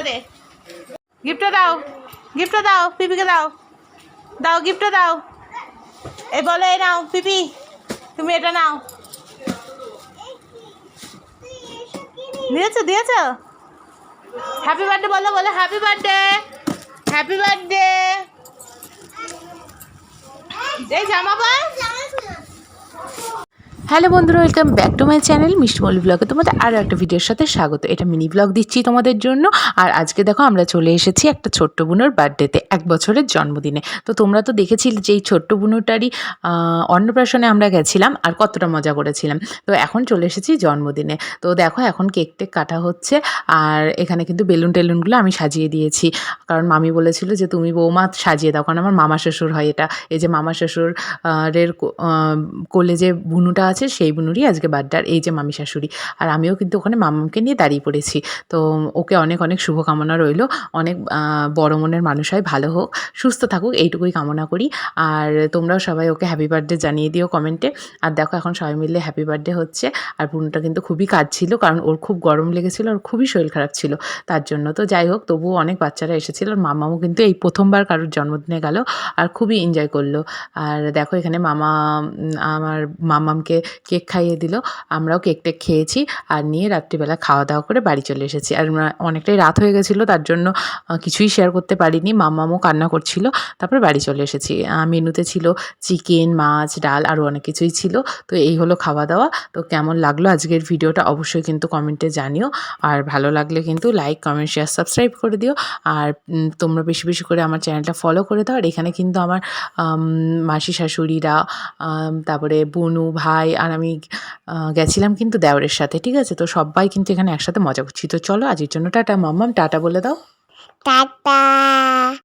দে, গিফটটা দাও, গিফটটা দাও, পিপিকে দাও, দাও গিফটটা দাও। এই বলো, এই নাও পিপি, তুমি এটা নাও। দিয়েছো দিয়েছো। হ্যাপি বার্থডে বলো, বলো হ্যাপি বার্থডে, হ্যাপি বার্থডে। এই জামা পর। হ্যালো বন্ধুরা, welcome back to my channel মিষ্টিমলি ব্লগে তোমাদের আরও একটা ভিডিওর সাথে স্বাগত। এটা মিনি ব্লগ দিচ্ছি তোমাদের জন্য। আর আজকে দেখো আমরা চলে এসেছি একটা ছোট্ট বুনোর বার্থডেতে, 1 বছরের জন্মদিনে। তো তোমরা তো দেখেছিলে যে এই ছোট্ট বুনোটারই অন্নপ্রাশনে আমরা গেছিলাম আর কতটা মজা করেছিলাম। তো এখন চলে এসেছি জন্মদিনে। তো দেখো এখন কেক টেক কাটা হচ্ছে, আর এখানে কিন্তু বেলুন টেলুনগুলো আমি সাজিয়ে দিয়েছি, কারণ মামি বলেছিল যে তুমি বৌমা সাজিয়ে দাও, কারণ আমার মামা শ্বশুর হয় এটা। এই যে মামা শ্বশুর এর কোলে যে বুনুটা আছে সেই বুনুরই আজকে বার্থডে। আর এই যে মামি শাশুড়ি, আর আমিও কিন্তু ওখানে মামাকে নিয়ে দাঁড়িয়ে পড়েছি। তো ওকে অনেক অনেক শুভকামনা রইলো, অনেক বড় মনের মানুষ হয়, ভালো হোক, সুস্থ থাকুক, এইটুকুই কামনা করি। আর তোমরাও সবাই ওকে হ্যাপি বার্থডে জানিয়ে দিও কমেন্টে। আর দেখো এখন সবাই মিলে হ্যাপি বার্থডে হচ্ছে। আর বুনুটা কিন্তু খুবই কাঁদছিল, কারণ ওর খুব গরম লেগেছিলো, ওর খুবই শরীর খারাপ ছিল তার জন্য। তো যাই হোক, তবুও অনেক বাচ্চারা এসেছিল। আর মামাও কিন্তু এই প্রথমবার কারোর জন্মদিনে গেল আর খুবই এনজয় করলো। আর দেখো এখানে মামা আমার মামামকে কেক খাইয়ে দিল, আমরাও কেক টেক খেয়েছি আর নিয়ে রাত্রিবেলা খাওয়া দাওয়া করে বাড়ি চলে এসেছি। আর অনেকটাই রাত হয়ে গেছিলো, তার জন্য কিছুই শেয়ার করতে পারিনি, মামামও কান্না করছিল। তারপরে বাড়ি চলে এসেছি। মেনুতে ছিল চিকেন, মাছ, ডাল, আরও অনেক কিছুই ছিল। তো এই হলো খাওয়া দাওয়া। তো কেমন লাগলো আজকের ভিডিওটা অবশ্যই কিন্তু কমেন্টে জানিও। আর ভালো লাগলে কিন্তু লাইক, কমেন্ট, শেয়ার, সাবস্ক্রাইব করে দিও। আর তোমরা বেশি বেশি করে আমার চ্যানেলটা ফলো করে দাও। আর এখানে কিন্তু আমার মাসি শাশুড়িরা, তারপরে বুনু ভাই আর আমি গেছিলাম কিন্তু দেওরের সাথে, ঠিক আছে? তো সবাই কিন্তু এখানে একসাথে মজা করছি। তো চলো আজকের জন্য টাটা। মাম্মাম টাটা বলে দাও। টাটা।